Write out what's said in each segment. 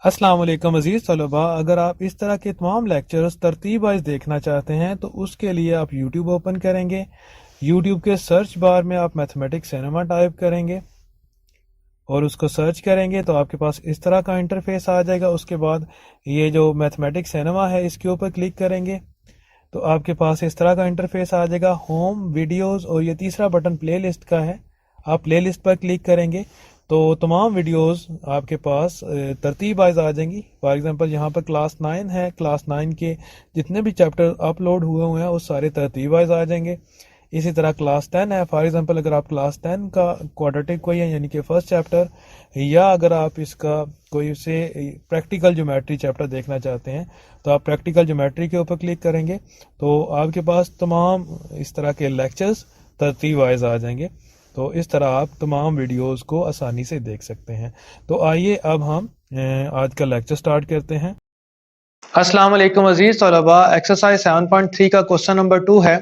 अस्सलाम वालेकुम अजीज़ तलबा। अगर आप इस तरह के तमाम लेक्चर्स तरतीब वाइज देखना चाहते हैं तो उसके लिए आप यूट्यूब ओपन करेंगे। यूट्यूब के सर्च बार में आप मैथमेटिक्स सिनेमा टाइप करेंगे और उसको सर्च करेंगे तो आपके पास इस तरह का इंटरफेस आ जाएगा। उसके बाद ये जो मैथमेटिक्स सिनेमा है इसके ऊपर क्लिक करेंगे तो आपके पास इस तरह का इंटरफेस आ जाएगा। होम, वीडियोस और ये तीसरा बटन प्लेलिस्ट का है। आप प्लेलिस्ट पर क्लिक करेंगे तो तमाम वीडियोस आपके पास तरतीब वाइज आ जाएंगी। फॉर एग्जांपल यहाँ पर क्लास 9 है, क्लास 9 के जितने भी चैप्टर अपलोड हुए हैं वो सारे तरतीब वाइज आ जाएंगे। इसी तरह क्लास 10 है, फॉर एग्जांपल अगर आप क्लास 10 का क्वाड्रेटिक कोई है यानी कि फर्स्ट चैप्टर, या अगर आप इसका कोई से प्रैक्टिकल ज्योमेट्री चैप्टर देखना चाहते हैं तो आप प्रैक्टिकल ज्योमेट्री के ऊपर क्लिक करेंगे तो आपके पास तमाम इस तरह के लेक्चर्स तरतीब वाइज आ जाएंगे। तो इस तरह आप तमाम वीडियोस को आसानी से देख सकते हैं। तो आइए अब हम आज का लेक्चर स्टार्ट करते हैं। अस्सलाम वालेकुम अजीज तलबा। एक्सरसाइज 7.3 का क्वेश्चन नंबर 2 है।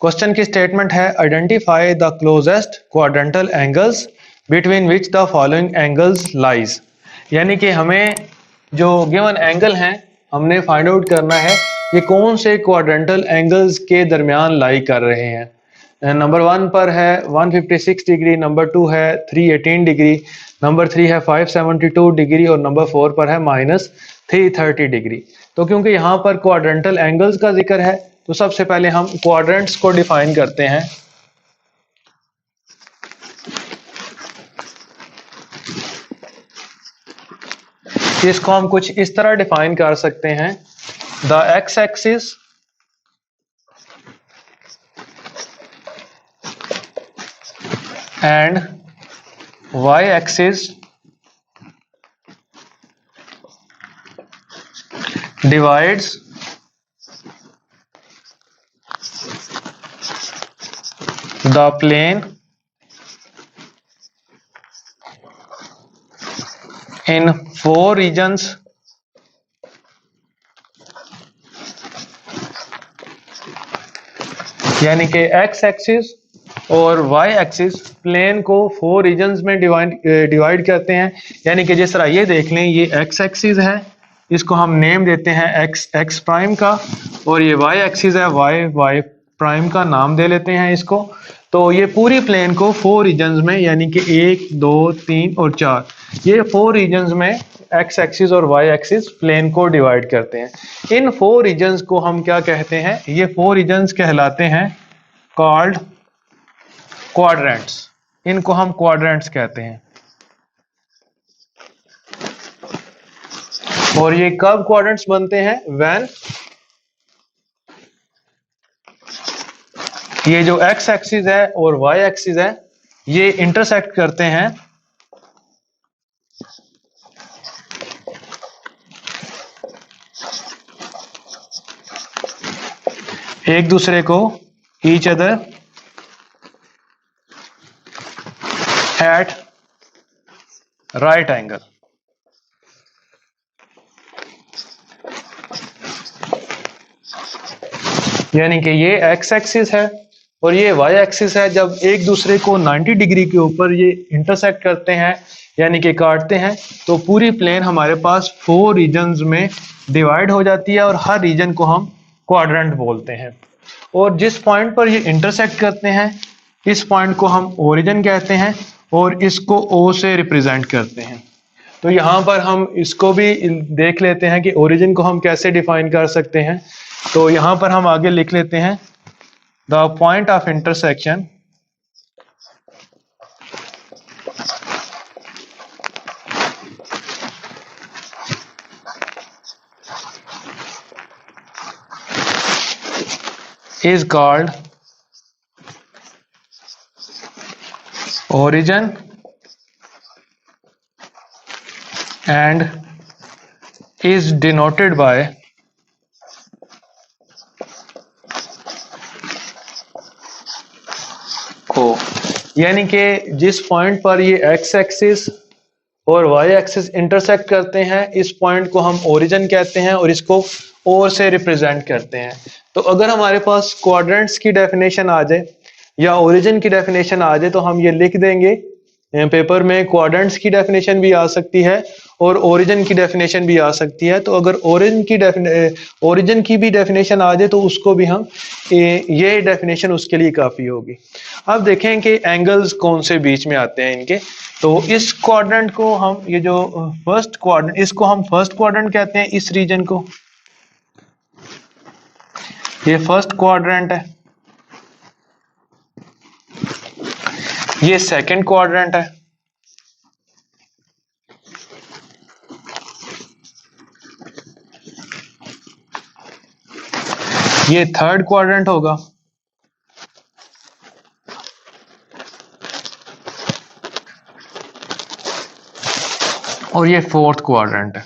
क्वेश्चन की स्टेटमेंट है identify the closest quadrantal angles between which the following angles lies. यानी कि हमें जो गिवन एंगल हैं हमने फाइंड आउट करना है ये कौन से क्वाड्रेंटल एंगल्स के दरमियान लाई कर रहे हैं। नंबर 1 पर है 156 डिग्री, नंबर 2 है 318 डिग्री, नंबर 3 है 572 डिग्री और नंबर 4 पर है -330 डिग्री। तो क्योंकि यहाँ पर क्वाड्रेंटल एंगल्स का जिक्र है तो सबसे पहले हम क्वाड्रेंट्स को डिफाइन करते हैं। इसको हम कुछ इस तरह डिफाइन कर सकते हैं। The x axis and y-axis divides the plane in 4 regions यानी कि x एक्सिस और y एक्सिस प्लेन को 4 रीजन्स में डिवाइड करते हैं। यानी कि जिस तरह ये देख लें, ये x एक्सिस है, इसको हम नेम देते हैं x प्राइम का, और ये y एक्सिस है, y प्राइम का नाम दे लेते हैं इसको। तो ये पूरी प्लेन को 4 रीजन्स में यानी कि 1, 2, 3 और 4, ये 4 रीजन्स में x एक्सिस और y एक्सिस प्लेन को डिवाइड करते हैं। इन 4 रीजन्स को हम क्या कहते हैं? ये 4 रीजन्स कहलाते हैं कॉल्ड क्वाड्रेंट्स। इनको हम क्वाड्रेंट्स कहते हैं। और ये कब क्वाड्रेंट्स बनते हैं? व्हेन ये जो x एक्सिस है और y एक्सिस है ये इंटरसेक्ट करते हैं एक दूसरे को, each other at right angle. यानी कि ये x एक्सिस है और ये y एक्सिस है। जब एक दूसरे को 90 डिग्री के ऊपर ये इंटरसेक्ट करते हैं यानी कि काटते हैं तो पूरी प्लेन हमारे पास 4 रीजन्स में डिवाइड हो जाती है और हर रीजन को हम क्वाड्रेंट बोलते हैं। और जिस पॉइंट पर ये इंटरसेक्ट करते हैं इस पॉइंट को हम ओरिजिन कहते हैं और इसको O से रिप्रेजेंट करते हैं। तो यहाँ पर हम इसको भी देख लेते हैं कि ओरिजिन को हम कैसे डिफाइन कर सकते हैं। तो यहाँ पर हम आगे लिख लेते हैं the point of intersection is called origin and is denoted by O। यानी कि जिस पॉइंट पर ये x एक्सिस और y एक्सिस इंटरसेक्ट करते हैं इस पॉइंट को हम ओरिजिन कहते हैं और इसको O से रिप्रेजेंट करते हैं। तो अगर हमारे पास क्वाड्रेंट्स की डेफिनेशन आ जाए या ओरिजिन की डेफिनेशन आ जाए तो हम ये लिख देंगे पेपर में। क्वाड्रेंट्स की डेफिनेशन भी आ सकती है और ओरिजिन की डेफिनेशन भी आ सकती है। तो अगर ओरिजिन की भी डेफिनेशन आ जाए तो उसको भी हम ये डेफिनेशन उसके लिए काफ़ी होगी। अब देखें कि एंगल्स कौन से बीच में आते हैं इनके। तो इस क्वाड्रेंट को हम, ये जो फर्स्ट क्वाड्रेंट, इसको हम फर्स्ट क्वाड्रेंट कहते हैं, इस रीजन को। ये फर्स्ट क्वाड्रेंट है, ये सेकंड क्वाड्रेंट है, ये थर्ड क्वाड्रेंट होगा, और ये फोर्थ क्वाड्रेंट है।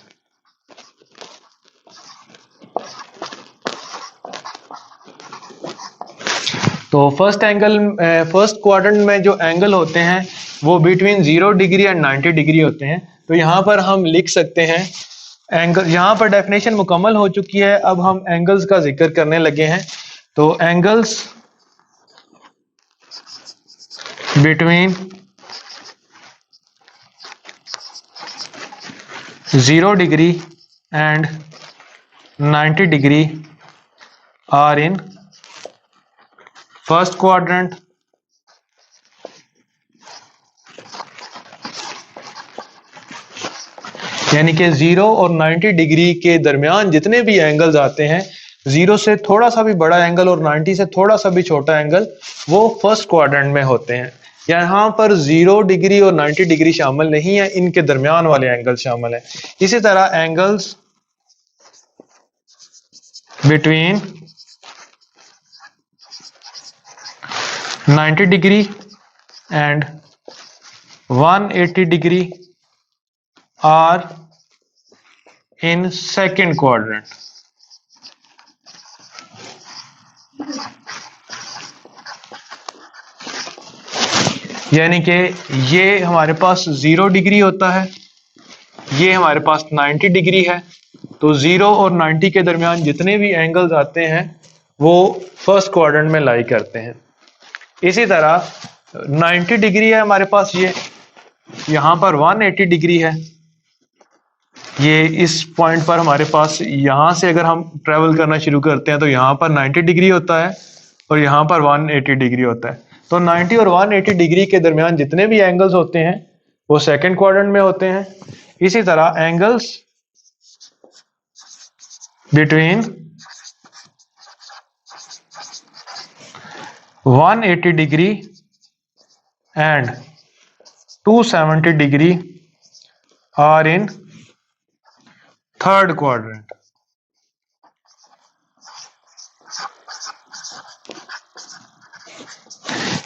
तो फर्स्ट क्वाड्रेंट में जो एंगल होते हैं वो बिटवीन 0 डिग्री एंड 90 डिग्री होते हैं। तो यहाँ पर हम लिख सकते हैं एंगल, यहाँ पर डेफिनेशन मुकम्मल हो चुकी है, अब हम एंगल्स का जिक्र करने लगे हैं। तो angles between 0 degree and 90 degree are in first quadrant, यानी कि 0 और 90 डिग्री के दरमियान जितने भी एंगल्स आते हैं, 0 से थोड़ा सा भी बड़ा एंगल और 90 से थोड़ा सा भी छोटा एंगल, वो फर्स्ट क्वाड्रेंट में होते हैं। यहाँ पर 0 डिग्री और 90 डिग्री शामिल नहीं है, इनके दरमियान वाले एंगल शामिल हैं। इसी तरह angles between 90 degree and 180 degree are in second quadrant. यानी कि ये हमारे पास 0 डिग्री होता है, ये हमारे पास 90 डिग्री है। तो 0 और 90 के दरमियान जितने भी एंगल्स आते हैं वो फर्स्ट क्वाड्रेंट में लाई करते हैं। इसी तरह 90 डिग्री है हमारे पास, ये यहाँ पर 180 डिग्री है, ये इस पॉइंट पर हमारे पास, यहाँ से अगर हम ट्रेवल करना शुरू करते हैं तो यहाँ पर 90 डिग्री होता है और यहाँ पर 180 डिग्री होता है। तो 90 और 180 डिग्री के दरमियान जितने भी एंगल्स होते हैं वो सेकंड क्वाड्रेंट में होते हैं। इसी तरह angles between 180 degree and 270 degree are in third quadrant.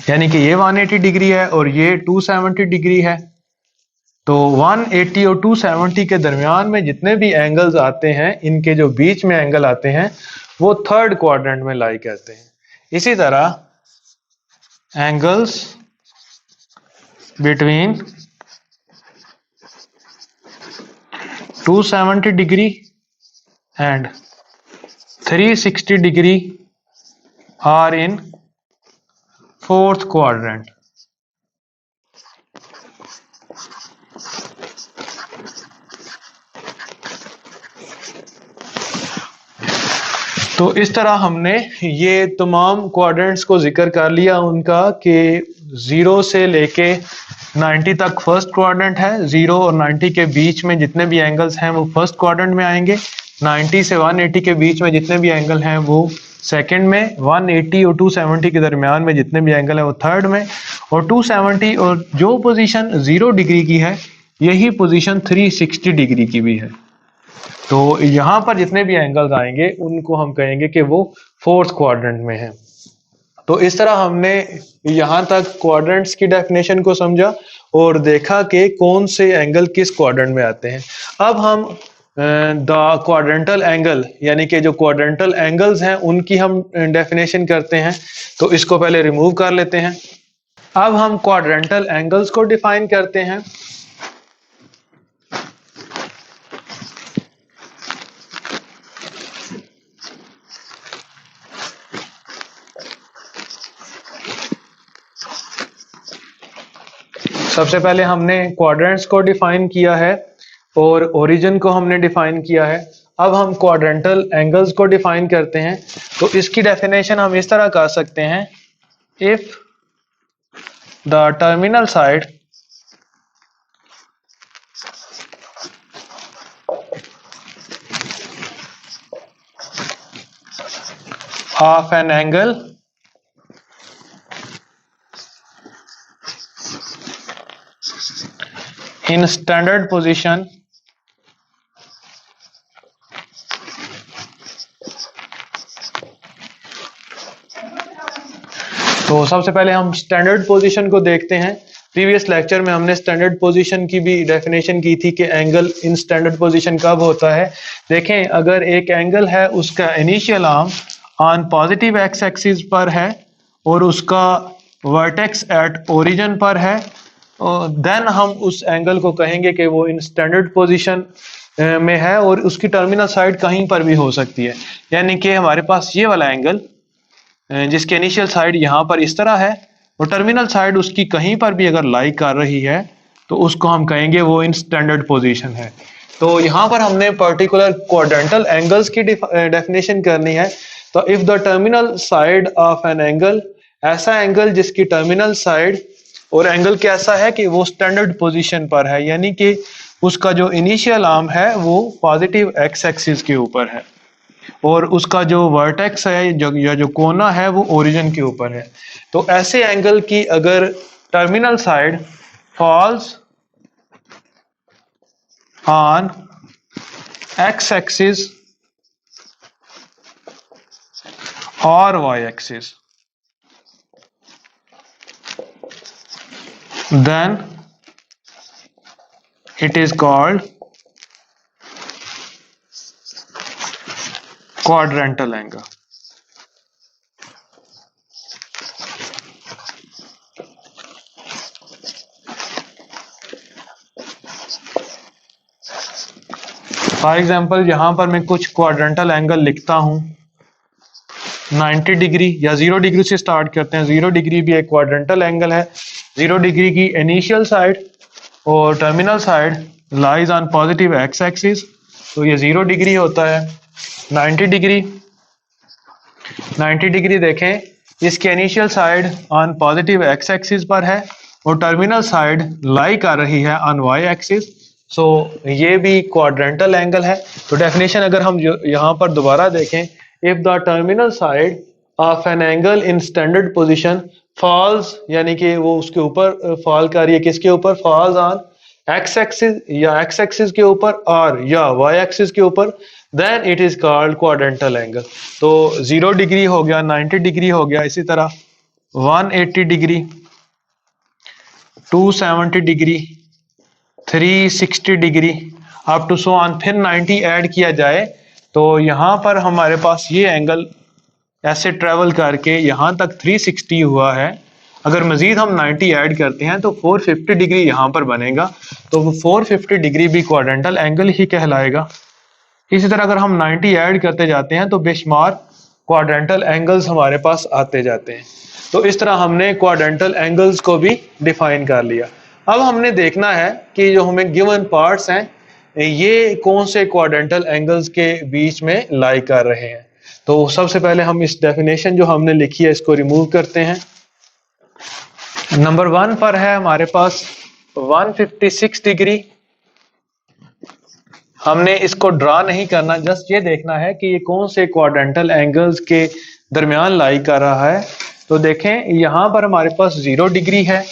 यानी कि ये 180 डिग्री है और ये 270 डिग्री है। तो 180 और 270 के दरमियान में जितने भी एंगल्स आते हैं, इनके जो बीच में एंगल आते हैं वो थर्ड क्वाड्रेंट में लाई करते हैं। इसी तरह angles between 270 degree and 360 degree are in fourth quadrant. तो इस तरह हमने ये तमाम क्वाड्रेंट्स को जिक्र कर लिया उनका, कि 0 से लेके 90 तक फर्स्ट क्वाड्रेंट है, 0 और 90 के बीच में जितने भी एंगल्स हैं वो फर्स्ट क्वाड्रेंट में आएंगे, 90 से 180 के बीच में जितने भी एंगल हैं वो सेकंड में, 180 और 270 के दरमियान में जितने भी एंगल है वो थर्ड में, और 270 और जो पोजीशन 0 डिग्री की है यही पोजीशन 360 डिग्री की भी है। तो यहाँ पर जितने भी एंगल्स आएंगे उनको हम कहेंगे कि वो फोर्थ क्वाड्रेंट में है। तो इस तरह हमने यहाँ तक क्वाड्रेंट्स की डेफिनेशन को समझा और देखा कि कौन से एंगल किस क्वाड्रेंट में आते हैं। अब हम द क्वाड्रेंटल एंगल, यानी कि जो क्वाड्रेंटल एंगल्स हैं उनकी हम डेफिनेशन करते हैं। तो इसको पहले रिमूव कर लेते हैं। अब हम क्वाड्रेंटल एंगल्स को डिफाइन करते हैं। सबसे पहले हमने क्वाड्रेंट्स को डिफाइन किया है। और ओरिजिन को हमने डिफाइन किया है। अब हम क्वाड्रेंटल एंगल्स को डिफाइन करते हैं। तो इसकी डेफिनेशन हम इस तरह कर सकते हैं, if the terminal side of an angle in standard position तो सबसे पहले हम स्टैंडर्ड पोजीशन को देखते हैं। प्रीवियस लेक्चर में हमने स्टैंडर्ड पोजीशन की भी डेफिनेशन की थी कि एंगल इन स्टैंडर्ड पोजीशन कब होता है। देखें, अगर एक एंगल है, उसका initial arm on positive x axis पर है और उसका वर्टेक्स एट ओरिजिन पर है, देन हम उस एंगल को कहेंगे कि वो इन स्टैंडर्ड पोजीशन में है और उसकी टर्मिनल साइड कहीं पर भी हो सकती है। यानी कि हमारे पास ये वाला एंगल जिसकी इनिशियल साइड यहाँ पर इस तरह है और टर्मिनल साइड उसकी कहीं पर भी अगर लाई कर रही है तो उसको हम कहेंगे वो इन स्टैंडर्ड पोजीशन है। तो यहाँ पर हमने पर्टिकुलर क्वाड्रेंटल एंगल्स की डेफिनेशन करनी है। तो if the terminal side of an angle, ऐसा एंगल जिसकी टर्मिनल साइड और एंगल कैसा है कि वो स्टैंडर्ड पोजीशन पर है, यानी कि उसका जो इनिशियल आर्म है वो पॉजिटिव एक्स एक्सिस के ऊपर है और उसका जो वर्टेक्स है या जो कोना है वो ओरिजिन के ऊपर है। तो ऐसे एंगल की अगर terminal side falls on x axis और Y axis, then it is called quadrantal angle. For example यहां पर मैं कुछ क्वाड्रेंटल एंगल लिखता हूं, 90 डिग्री या 0 डिग्री से स्टार्ट करते हैं। 0 डिग्री भी एक क्वाड्रेंटल एंगल है। 0 डिग्री की इनिशियल साइड और terminal side lies on positive x axis, तो ये 0 डिग्री होता है। 90 डिग्री, 90 डिग्री देखें, इसकी initial side on positive x axis पर है और टर्मिनल साइड लाई कर रही है ऑन वाई एक्सिस। सो ये भी क्वाड्रेंटल एंगल है। तो डेफिनेशन अगर हम यहाँ पर दोबारा देखें, if the terminal side of an angle in standard position falls, यानी कि वो उसके ऊपर फॉल कर रही है, किसके ऊपर? फॉल्स ऑन एक्स एक्सिस या एक्स एक्सिस के ऊपर और या वाई एक्सिस के ऊपर, then it is called quadrantal angle. तो 0 डिग्री हो गया, 90 डिग्री हो गया, इसी तरह 180 degree, 270 degree, 360 degree up to so on, फिर 90 ऐड किया जाए तो यहां पर हमारे पास ये एंगल ऐसे ट्रेवल करके यहां तक 360 हुआ है। अगर मजीद हम 90 ऐड करते हैं तो 450 डिग्री यहां पर बनेगा, तो 450 डिग्री भी क्वाड्रेंटल एंगल ही कहलाएगा। इसी तरह अगर हम 90 ऐड करते जाते हैं तो बेशुमार क्वाड्रेंटल एंगल्स हमारे पास आते जाते हैं। तो इस तरह हमने क्वाड्रेंटल एंगल्स को भी डिफाइन कर लिया। अब हमने देखना है कि जो हमें गिवन पार्ट्स हैं ये कौन से क्वाड्रेंटल एंगल्स के बीच में लाई कर रहे हैं। तो सबसे पहले हम इस डेफिनेशन जो हमने लिखी है इसको रिमूव करते हैं। नंबर 1 पर है हमारे पास 156 डिग्री। हमने इसको ड्रा नहीं करना, जस्ट ये देखना है कि ये कौन से क्वाड्रेंटल एंगल्स के दरमियान लाई कर रहा है। तो देखें यहाँ पर हमारे पास 0 डिग्री है,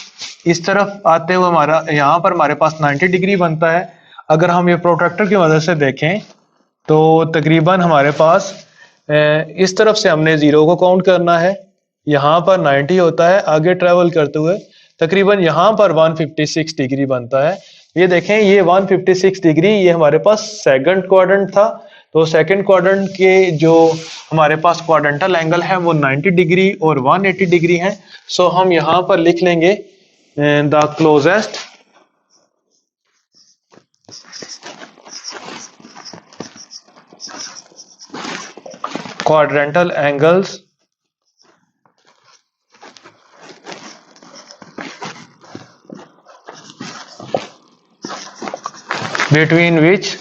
इस तरफ आते हुए हमारा यहाँ पर हमारे पास 90 डिग्री बनता है। अगर हम ये प्रोट्रैक्टर की मदद से देखें तो तकरीबन हमारे पास इस तरफ से हमने 0 को काउंट करना है, यहाँ पर 90 होता है, आगे ट्रेवल करते हुए तकरीबन यहाँ पर 156 डिग्री बनता है। ये देखें, ये 156 डिग्री ये हमारे पास सेकंड क्वाड्रेंट था। तो सेकंड क्वाड्रेंट के जो हमारे पास क्वाड्रेंटल एंगल है वो 90 डिग्री और 180 डिग्री है। सो हम यहाँ पर लिख लेंगे the closest quadrantal angles between which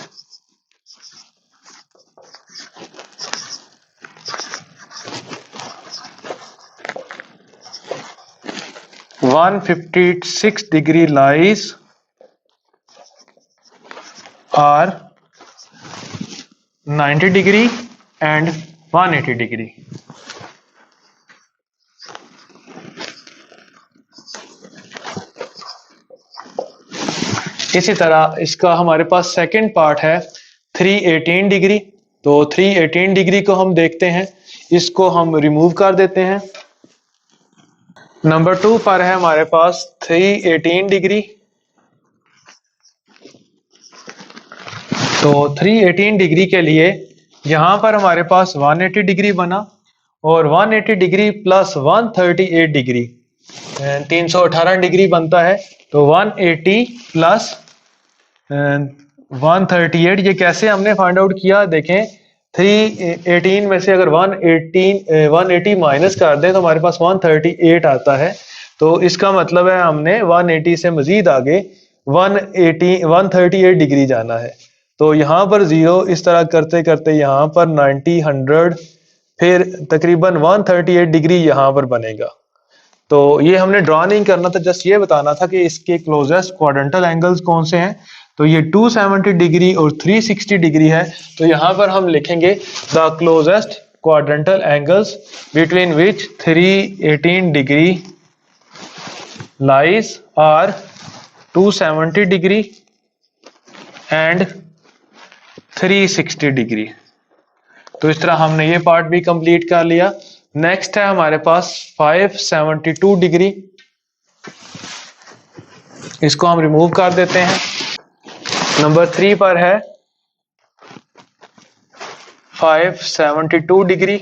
156 degree lies are 90 degree and 180 degree. इसी तरह इसका हमारे पास सेकंड पार्ट है 318 डिग्री। तो 318 डिग्री को हम देखते हैं, इसको हम रिमूव कर देते हैं। नंबर 2 पर है हमारे पास 318 डिग्री। तो 318 डिग्री के लिए यहां पर हमारे पास 180 डिग्री बना और 180 डिग्री प्लस 138 डिग्री 318 डिग्री बनता है। तो 180 प्लस 138, ये कैसे हमने फाइंड आउट किया देखें। 318 में से अगर 180 माइनस कर दें तो हमारे पास 138 आता है। तो इसका मतलब है हमने 180 से मजीद आगे 138 डिग्री जाना है। तो यहाँ पर जीरो इस तरह करते करते यहाँ पर 90, 100, फिर तकरीबन 138 डिग्री यहाँ पर बनेगा। तो ये हमने ड्रॉ नहीं करना था, जस्ट ये बताना था कि इसके क्लोजेस्ट क्वाड्रेंटल एंगल्स कौन से हैं। तो ये 270 डिग्री और 360 डिग्री है। तो यहाँ पर हम लिखेंगे the closest quadrantal angles between which 318 degree lies are 270 degree and 360 degree. तो इस तरह हमने ये पार्ट भी कंप्लीट कर लिया। नेक्स्ट है हमारे पास 572 डिग्री। इसको हम रिमूव कर देते हैं। नंबर 3 पर है 572 डिग्री।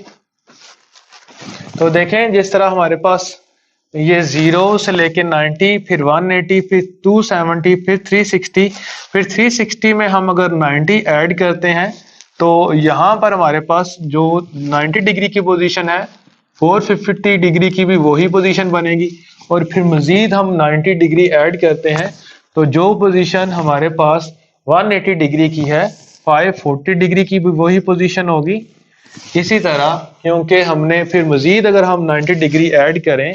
तो देखें जिस तरह हमारे पास ये 0 से लेके 90, फिर 180, फिर 270, फिर 360, फिर 360 में हम अगर 90 ऐड करते हैं तो यहाँ पर हमारे पास जो 90 डिग्री की पोजीशन है 450 डिग्री की भी वही पोजीशन बनेगी। और फिर मजीद हम 90 डिग्री ऐड करते हैं तो जो पोजीशन हमारे पास 180 डिग्री की है 540 डिग्री की भी वही पोजीशन होगी। इसी तरह क्योंकि हमने फिर मजीद अगर हम 90 डिग्री ऐड करें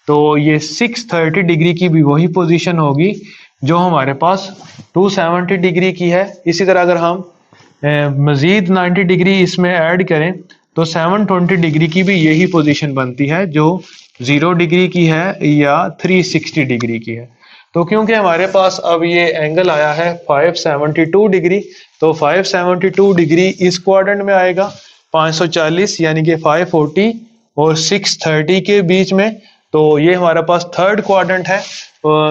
तो ये 630 डिग्री की भी वही पोजीशन होगी जो हमारे पास 270 डिग्री की है। इसी तरह अगर हम मजीद 90 डिग्री इसमें ऐड करें तो 720 डिग्री की भी यही पोजीशन बनती है जो 0 डिग्री की है या 360 डिग्री की है। तो क्योंकि हमारे पास अब ये एंगल आया है 572 डिग्री, तो 572 डिग्री इस क्वाड्रेंट में आएगा 540 यानी कि 540 और 630 के बीच में। तो ये हमारा पास थर्ड क्वाड्रेंट है।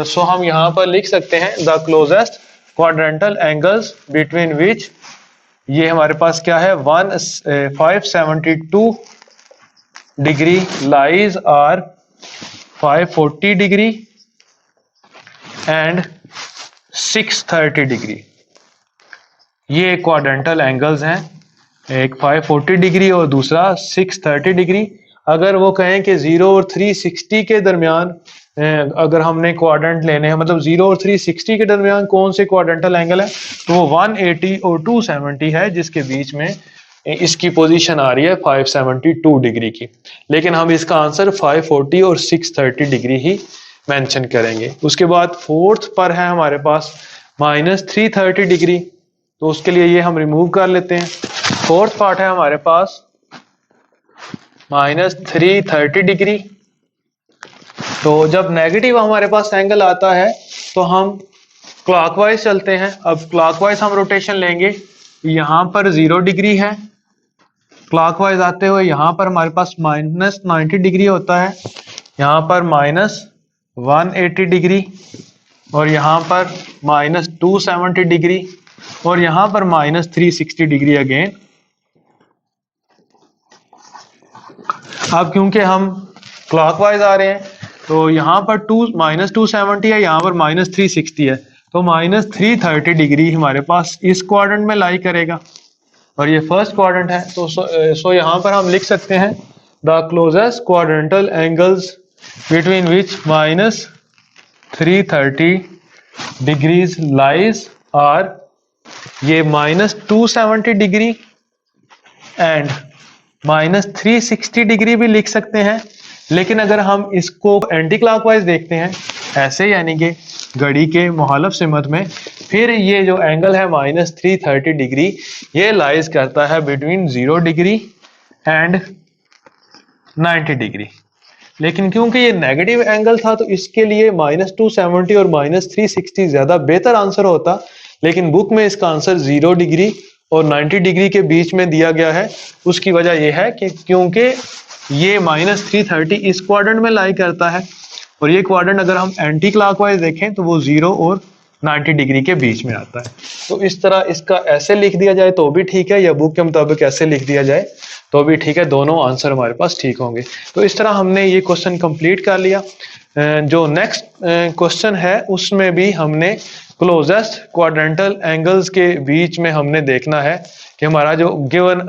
सो हम यहाँ पर लिख सकते हैं the closest quadrantal angles between which, ये हमारे पास क्या है 572 degree lies are 540 degree and 630 degree. ये क्वाड्रेंटल एंगल्स हैं, एक 540 डिग्री और दूसरा 630 डिग्री। अगर वो कहें कि 0 और 360 के दरमियान अगर हमने क्वाड्रेंट लेने हैं, मतलब 0 और 360 के दरमियान कौन से क्वाड्रेंटल एंगल है, तो वो 180 और 270 है जिसके बीच में इसकी पोजीशन आ रही है 572 डिग्री की। लेकिन हम इसका आंसर 540 और 630 डिग्री ही मेंशन करेंगे। उसके बाद फोर्थ पर है हमारे पास -330 डिग्री। तो उसके लिए ये हम रिमूव कर लेते हैं। फोर्थ पार्ट है हमारे पास -330 डिग्री। तो जब नेगेटिव हमारे पास एंगल आता है तो हम क्लॉकवाइज चलते हैं। अब क्लॉकवाइज हम रोटेशन लेंगे, यहाँ पर 0 डिग्री है, क्लॉकवाइज आते हुए यहाँ पर हमारे पास -90 डिग्री होता है, यहाँ पर -180 डिग्री और यहाँ पर -270 डिग्री और यहाँ पर -360 डिग्री अगेन। अब क्योंकि हम क्लॉकवाइज आ रहे हैं तो यहाँ पर -270 है, यहाँ पर -360 है, तो -330 डिग्री हमारे पास इस क्वाड्रेंट में लाई करेगा और ये फर्स्ट क्वाड्रेंट है। तो सो यहाँ पर हम लिख सकते हैं the closest quadrantal angles between which -330 degrees lies are ये -270 डिग्री एंड -360 डिग्री भी लिख सकते हैं। लेकिन अगर हम इसको एंटी क्लॉकवाइज देखते हैं ऐसे, यानी कि घड़ी के मुखालिफ सिमत में, फिर ये जो एंगल है -330 डिग्री, ये लाइज करता है बिटवीन 0 डिग्री एंड 90 डिग्री। लेकिन क्योंकि ये नेगेटिव एंगल था तो इसके लिए -270 और -360 ज्यादा बेहतर आंसर होता, लेकिन बुक में इसका आंसर 0 डिग्री और 90 डिग्री के बीच में दिया गया है। उसकी वजह यह है कि क्योंकि ये -330 इस क्वाड्रेंट में लाई करता है और ये क्वाड्रेंट अगर हम एंटी क्लॉकवाइज देखें तो वो 0 और 90 डिग्री के बीच में आता है। तो इस तरह इसका ऐसे लिख दिया जाए तो भी ठीक है, या बुक के मुताबिक ऐसे लिख दिया जाए तो भी ठीक है, दोनों आंसर हमारे पास ठीक होंगे। तो इस तरह हमने ये क्वेश्चन कंप्लीट कर लिया। जो नेक्स्ट क्वेश्चन है उसमें भी हमने क्लोजेस्ट क्वाड्रेंटल एंगल्स के बीच में हमने देखना है कि हमारा जो गिवन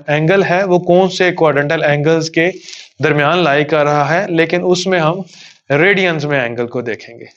एंगल है वो कौन से क्वाड्रेंटल एंगल्स के दरमियान लाई कर रहा है, लेकिन उसमें हम रेडियंस में एंगल को देखेंगे।